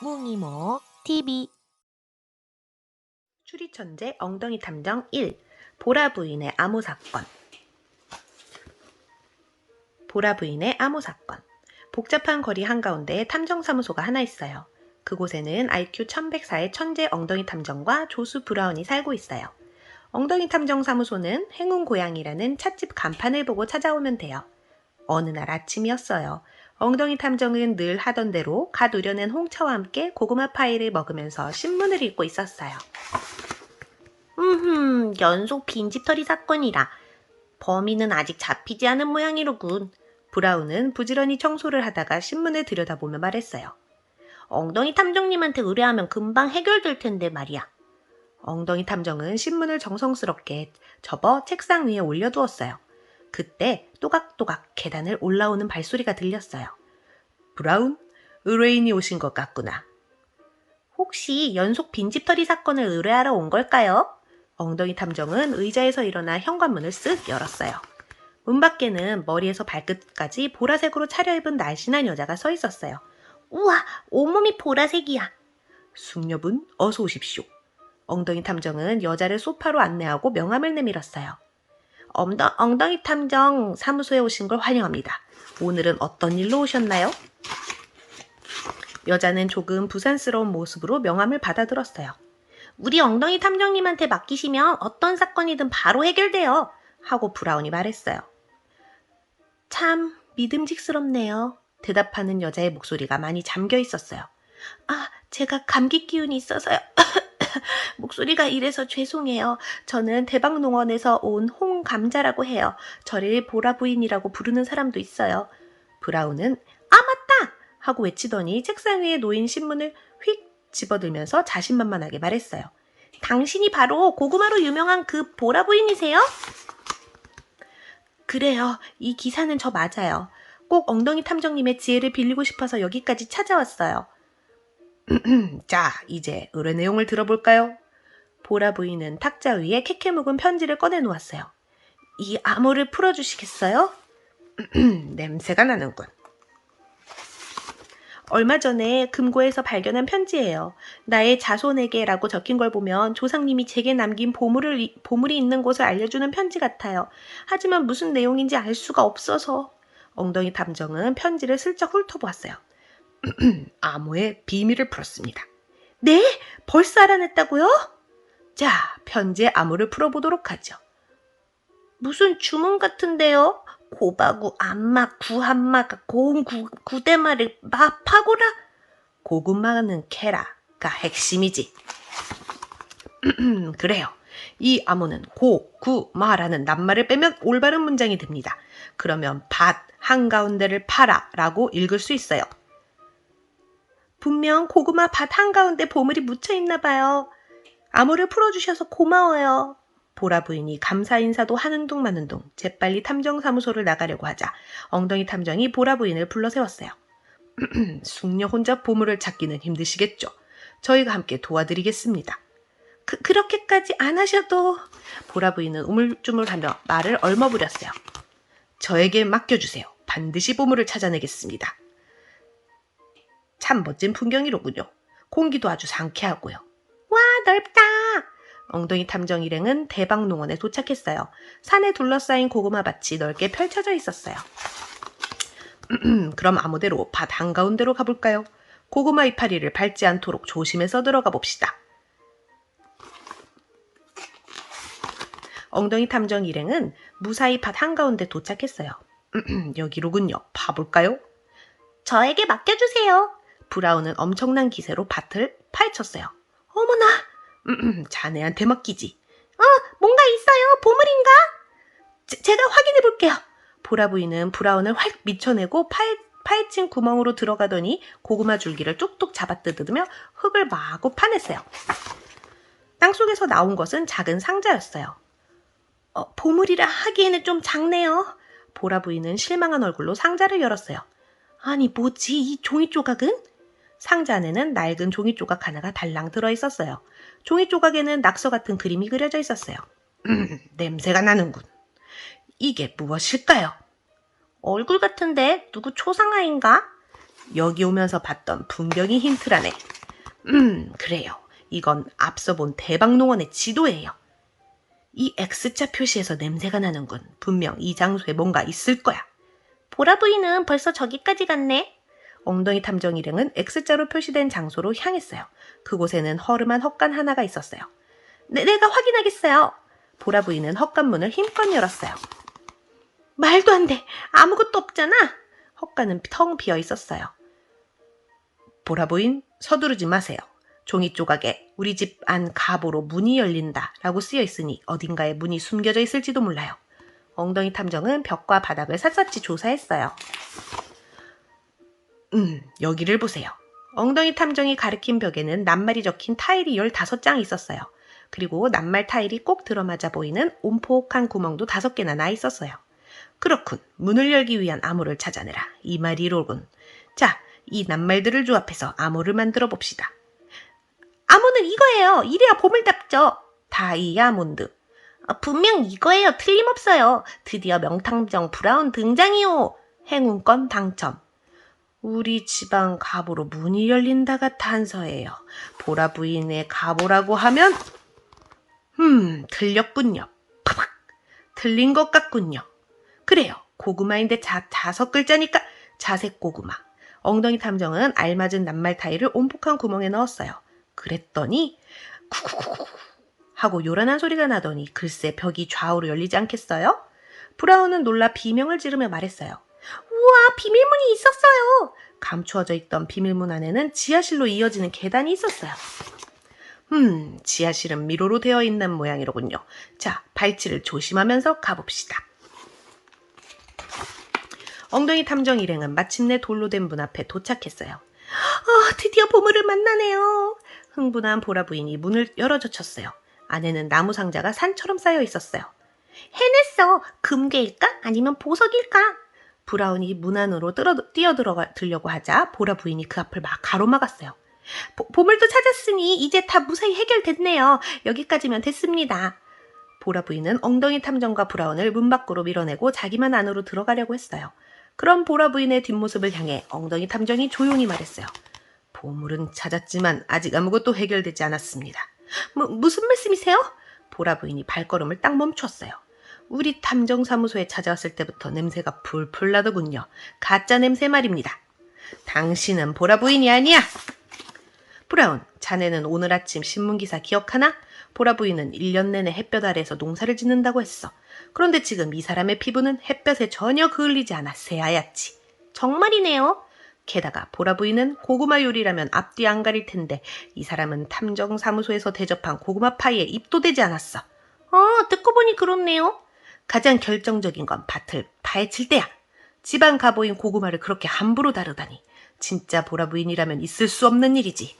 뭉이모 TV 추리천재 엉덩이 탐정 1. 보라 부인의 암호 사건. 보라 부인의 암호 사건. 복잡한 거리 한가운데에 탐정사무소가 하나 있어요. 그곳에는 IQ 1104의 천재 엉덩이 탐정과 조수 브라운이 살고 있어요. 엉덩이 탐정 사무소는 행운 고양이라는 찻집 간판을 보고 찾아오면 돼요. 어느 날 아침이었어요. 엉덩이 탐정은 늘 하던 대로 갓 우려낸 홍차와 함께 고구마 파이를 먹으면서 신문을 읽고 있었어요. 연속 빈집털이 사건이라. 범인은 아직 잡히지 않은 모양이로군. 브라운은 부지런히 청소를 하다가 신문을 들여다보며 말했어요. 엉덩이 탐정님한테 의뢰하면 금방 해결될 텐데 말이야. 엉덩이 탐정은 신문을 정성스럽게 접어 책상 위에 올려두었어요. 그때 또각또각 계단을 올라오는 발소리가 들렸어요. 브라운, 의뢰인이 오신 것 같구나. 혹시 연속 빈집털이 사건을 의뢰하러 온 걸까요? 엉덩이 탐정은 의자에서 일어나 현관문을 쓱 열었어요. 문 밖에는 머리에서 발끝까지 보라색으로 차려입은 날씬한 여자가 서 있었어요. 우와, 온몸이 보라색이야. 숙녀분, 어서 오십시오. 엉덩이 탐정은 여자를 소파로 안내하고 명함을 내밀었어요. 엉덩이 탐정 사무소에 오신 걸 환영합니다. 오늘은 어떤 일로 오셨나요? 여자는 조금 부산스러운 모습으로 명함을 받아들었어요. 우리 엉덩이 탐정님한테 맡기시면 어떤 사건이든 바로 해결돼요. 하고 브라운이 말했어요. 참 믿음직스럽네요. 대답하는 여자의 목소리가 많이 잠겨 있었어요. 아, 제가 감기 기운이 있어서요. 목소리가 이래서 죄송해요. 저는 대박농원에서 온 홍감자라고 해요. 저를 보라 부인이라고 부르는 사람도 있어요. 브라운은 아, 맞다! 하고 외치더니 책상 위에 놓인 신문을 휙 집어들면서 자신만만하게 말했어요. 당신이 바로 고구마로 유명한 그 보라 부인이세요? 그래요. 이 기사는 저 맞아요. 꼭 엉덩이 탐정님의 지혜를 빌리고 싶어서 여기까지 찾아왔어요. 자, 이제 의뢰 내용을 들어볼까요? 보라 부인은 탁자 위에 캐캐 묵은 편지를 꺼내놓았어요. 이 암호를 풀어주시겠어요? 냄새가 나는군. 얼마 전에 금고에서 발견한 편지예요. 나의 자손에게라고 적힌 걸 보면 조상님이 제게 남긴 보물이 있는 곳을 알려주는 편지 같아요. 하지만 무슨 내용인지 알 수가 없어서. 엉덩이 탐정은 편지를 슬쩍 훑어보았어요. 암호의 비밀을 풀었습니다. 네? 벌써 알아냈다고요? 자, 편지의 암호를 풀어보도록 하죠. 무슨 주문 같은데요? 고바구, 안마, 구한마가 고운 구대마를 파고라? 고구마는 캐라가 핵심이지. 그래요. 이 암호는 고, 구, 마라는 낱말을 빼면 올바른 문장이 됩니다. 그러면 밭 한가운데를 파라 라고 읽을 수 있어요. 분명 고구마 밭 한가운데 보물이 묻혀있나 봐요. 암호를 풀어주셔서 고마워요. 보라 부인이 감사 인사도 하는 둥 마는 둥 재빨리 탐정사무소를 나가려고 하자 엉덩이 탐정이 보라 부인을 불러 세웠어요. 숙녀 혼자 보물을 찾기는 힘드시겠죠. 저희가 함께 도와드리겠습니다. 그렇게까지 안 하셔도. 보라 부인은 우물쭈물하며 말을 얼머부렸어요. 저에게 맡겨주세요. 반드시 보물을 찾아내겠습니다. 참 멋진 풍경이로군요. 공기도 아주 상쾌하고요. 와, 넓다. 엉덩이 탐정 일행은 대박농원에 도착했어요. 산에 둘러싸인 고구마밭이 넓게 펼쳐져 있었어요. 그럼 아무데로 밭 한가운데로 가볼까요? 고구마 이파리를 밟지 않도록 조심해서 들어가 봅시다. 엉덩이 탐정 일행은 무사히 밭 한가운데 도착했어요. 여기로군요. 봐볼까요? 저에게 맡겨주세요. 브라운은 엄청난 기세로 밭을 파헤쳤어요. 어머나! 자네한테 맡기지. 뭔가 있어요. 보물인가? 제가 확인해 볼게요. 보라 부인은 브라운을 활 밀쳐내고 파헤친 구멍으로 들어가더니 고구마 줄기를 뚝뚝 잡아뜯으며 흙을 마구 파냈어요. 땅속에서 나온 것은 작은 상자였어요. 보물이라 하기에는 좀 작네요. 보라 부인은 실망한 얼굴로 상자를 열었어요. 아니 뭐지 이 종이 조각은? 상자 안에는 낡은 종이 조각 하나가 달랑 들어있었어요. 종이 조각에는 낙서 같은 그림이 그려져 있었어요. 냄새가 나는군. 이게 무엇일까요? 얼굴 같은데 누구 초상화인가? 여기 오면서 봤던 풍경이 힌트라네. 그래요. 이건 앞서 본 대박농원의 지도예요. 이 X자 표시에서 냄새가 나는군. 분명 이 장소에 뭔가 있을 거야. 보라 부인은 벌써 저기까지 갔네. 엉덩이 탐정 일행은 X자로 표시된 장소로 향했어요. 그곳에는 허름한 헛간 하나가 있었어요. 내가 확인하겠어요. 보라 부인은 헛간문을 힘껏 열었어요. 말도 안 돼. 아무것도 없잖아. 헛간은 텅 비어 있었어요. 보라 부인, 서두르지 마세요. 종이 조각에 우리 집 안 가보로 문이 열린다 라고 쓰여 있으니 어딘가에 문이 숨겨져 있을지도 몰라요. 엉덩이 탐정은 벽과 바닥을 샅샅이 조사했어요. 여기를 보세요. 엉덩이 탐정이 가리킨 벽에는 낱말이 적힌 타일이 15장 있었어요. 그리고 낱말 타일이 꼭 들어맞아 보이는 온폭한 구멍도 5개나 나 있었어요. 그렇군. 문을 열기 위한 암호를 찾아내라. 이 말이로군. 자, 이 낱말들을 조합해서 암호를 만들어 봅시다. 암호는 이거예요. 이래야 보물답죠. 다이아몬드. 분명 이거예요. 틀림없어요. 드디어 명탐정 브라운 등장이요. 행운권 당첨. 우리 집안 가보로 문이 열린다가 탄서예요. 보라 부인의 가보라고 하면 틀렸군요. 파박. 틀린 것 같군요. 그래요. 고구마인데 5글자니까 자색 고구마. 엉덩이 탐정은 알맞은 낱말 타일을 온폭한 구멍에 넣었어요. 그랬더니 구구구구 하고 요란한 소리가 나더니 글쎄 벽이 좌우로 열리지 않겠어요? 브라운은 놀라 비명을 지르며 말했어요. 우와, 비밀문이 있었어요. 감추어져 있던 비밀문 안에는 지하실로 이어지는 계단이 있었어요. 지하실은 미로로 되어 있는 모양이로군요. 자, 발치를 조심하면서 가봅시다. 엉덩이 탐정 일행은 마침내 돌로 된 문 앞에 도착했어요. 드디어 보물을 만나네요. 흥분한 보라 부인이 문을 열어젖혔어요. 안에는 나무 상자가 산처럼 쌓여 있었어요. 해냈어. 금괴일까? 아니면 보석일까? 브라운이 문 안으로 뛰어들려고 하자 보라 부인이 그 앞을 막 가로막았어요. 보물도 찾았으니 이제 다 무사히 해결됐네요. 여기까지면 됐습니다. 보라 부인은 엉덩이 탐정과 브라운을 문 밖으로 밀어내고 자기만 안으로 들어가려고 했어요. 그럼 보라 부인의 뒷모습을 향해 엉덩이 탐정이 조용히 말했어요. 보물은 찾았지만 아직 아무것도 해결되지 않았습니다. 무슨 말씀이세요? 보라 부인이 발걸음을 딱 멈췄어요. 우리 탐정사무소에 찾아왔을 때부터 냄새가 풀풀 나더군요. 가짜 냄새 말입니다. 당신은 보라 부인이 아니야. 브라운, 자네는 오늘 아침 신문기사 기억하나? 보라 부인은 1년 내내 햇볕 아래에서 농사를 짓는다고 했어. 그런데 지금 이 사람의 피부는 햇볕에 전혀 그을리지 않아 새하얗지. 정말이네요. 게다가 보라 부인은 고구마 요리라면 앞뒤 안 가릴 텐데 이 사람은 탐정사무소에서 대접한 고구마 파이에 입도 대지 않았어. 듣고 보니 그렇네요. 가장 결정적인 건 밭을 파헤칠 때야. 집안 가보인 고구마를 그렇게 함부로 다루다니. 진짜 보라 부인이라면 있을 수 없는 일이지.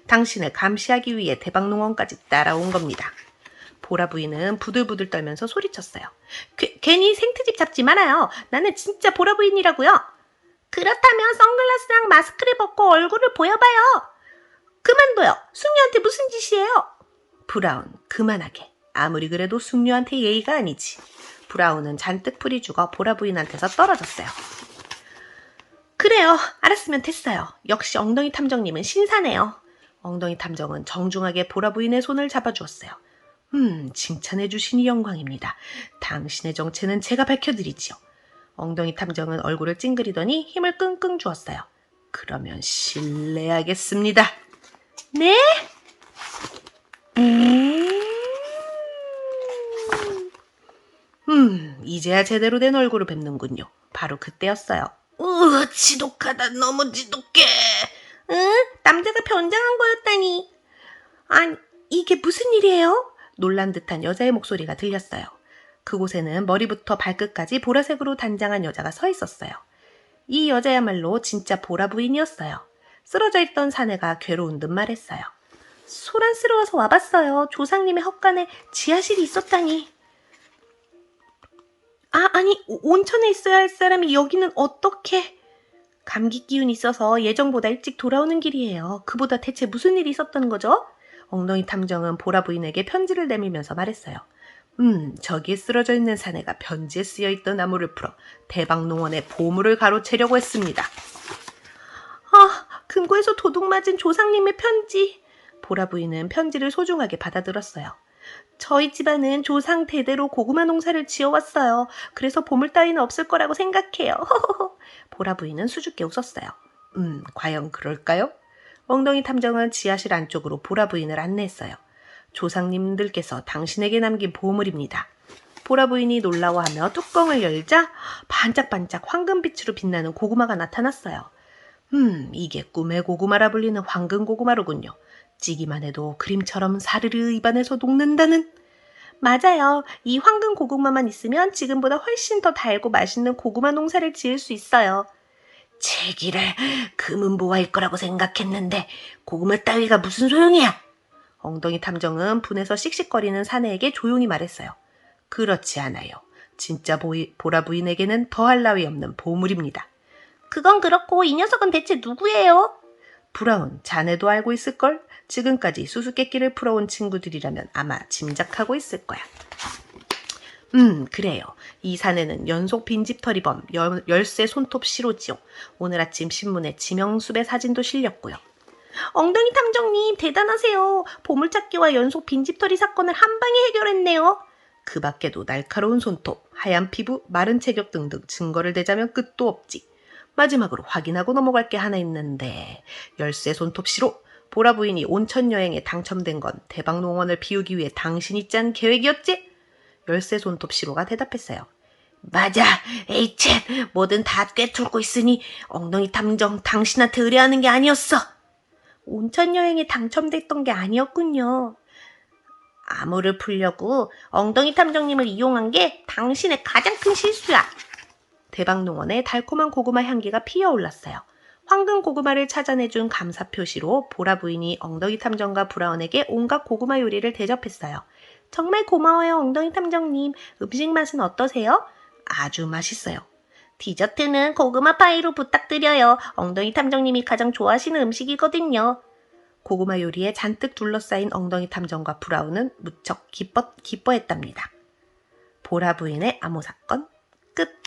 당신을 감시하기 위해 대박농원까지 따라온 겁니다. 보라 부인은 부들부들 떨면서 소리쳤어요. 괜히 생트집 잡지 말아요. 나는 진짜 보라 부인이라고요. 그렇다면 선글라스랑 마스크를 벗고 얼굴을 보여봐요. 그만둬요. 숙녀한테 무슨 짓이에요? 브라운, 그만하게. 아무리 그래도 숙녀한테 예의가 아니지. 브라운은 잔뜩 풀이 죽어 보라 부인한테서 떨어졌어요. 그래요. 알았으면 됐어요. 역시 엉덩이 탐정님은 신사네요. 엉덩이 탐정은 정중하게 보라 부인의 손을 잡아주었어요. 칭찬해 주시니 영광입니다. 당신의 정체는 제가 밝혀드리지요. 엉덩이 탐정은 얼굴을 찡그리더니 힘을 끙끙 주었어요. 그러면 실례하겠습니다. 네? 이제야 제대로 된 얼굴을 뵙는군요. 바로 그때였어요. 지독하다. 너무 지독해. 남자가 변장한 거였다니. 아니, 이게 무슨 일이에요? 놀란 듯한 여자의 목소리가 들렸어요. 그곳에는 머리부터 발끝까지 보라색으로 단장한 여자가 서 있었어요. 이 여자야말로 진짜 보라 부인이었어요. 쓰러져 있던 사내가 괴로운 듯 말했어요. 소란스러워서 와봤어요. 조상님의 헛간에 지하실이 있었다니. 아니, 온천에 있어야 할 사람이 여기는 어떻게... 감기 기운이 있어서 예정보다 일찍 돌아오는 길이에요. 그보다 대체 무슨 일이 있었던 거죠? 엉덩이 탐정은 보라 부인에게 편지를 내밀면서 말했어요. 저기에 쓰러져 있는 사내가 편지에 쓰여있던 나무를 풀어 대박농원의 보물을 가로채려고 했습니다. 금고에서 도둑 맞은 조상님의 편지. 보라 부인은 편지를 소중하게 받아들었어요. 저희 집안은 조상 대대로 고구마 농사를 지어왔어요. 그래서 보물 따위는 없을 거라고 생각해요. 보라 부인은 수줍게 웃었어요. 과연 그럴까요? 엉덩이 탐정은 지하실 안쪽으로 보라 부인을 안내했어요. 조상님들께서 당신에게 남긴 보물입니다. 보라 부인이 놀라워하며 뚜껑을 열자 반짝반짝 황금빛으로 빛나는 고구마가 나타났어요. 이게 꿈의 고구마라 불리는 황금 고구마로군요. 찌기만 해도 그림처럼 사르르 입안에서 녹는다는. 맞아요. 이 황금 고구마만 있으면 지금보다 훨씬 더 달고 맛있는 고구마 농사를 지을 수 있어요. 제기를 금은보화일 거라고 생각했는데 고구마 따위가 무슨 소용이야? 엉덩이 탐정은 분해서 씩씩거리는 사내에게 조용히 말했어요. 그렇지 않아요. 진짜 보라 부인에게는 더할 나위 없는 보물입니다. 그건 그렇고 이 녀석은 대체 누구예요? 브라운, 자네도 알고 있을걸? 지금까지 수수께끼를 풀어온 친구들이라면 아마 짐작하고 있을 거야. 그래요. 이 사내는 연속 빈집털이범 열쇠 손톱 시로지요. 오늘 아침 신문에 지명수배 사진도 실렸고요. 엉덩이 탐정님 대단하세요. 보물찾기와 연속 빈집털이 사건을 한 방에 해결했네요. 그 밖에도 날카로운 손톱, 하얀 피부, 마른 체격 등등 증거를 대자면 끝도 없지. 마지막으로 확인하고 넘어갈 게 하나 있는데 열쇠 손톱 시로 보라 부인이 온천 여행에 당첨된 건 대박 농원을 비우기 위해 당신이 짠 계획이었지? 열쇠 손톱 시로가 대답했어요. 맞아. 에이쳇 뭐든 다 꿰뚫고 있으니 엉덩이 탐정 당신한테 의뢰하는 게 아니었어. 온천 여행에 당첨됐던 게 아니었군요. 암호를 풀려고 엉덩이 탐정님을 이용한 게 당신의 가장 큰 실수야. 대박농원에 달콤한 고구마 향기가 피어올랐어요. 황금 고구마를 찾아내준 감사 표시로 보라 부인이 엉덩이 탐정과 브라운에게 온갖 고구마 요리를 대접했어요. 정말 고마워요, 엉덩이 탐정님. 음식 맛은 어떠세요? 아주 맛있어요. 디저트는 고구마 파이로 부탁드려요. 엉덩이 탐정님이 가장 좋아하시는 음식이거든요. 고구마 요리에 잔뜩 둘러싸인 엉덩이 탐정과 브라운은 무척 기뻐했답니다. 보라 부인의 암호 사건 끝.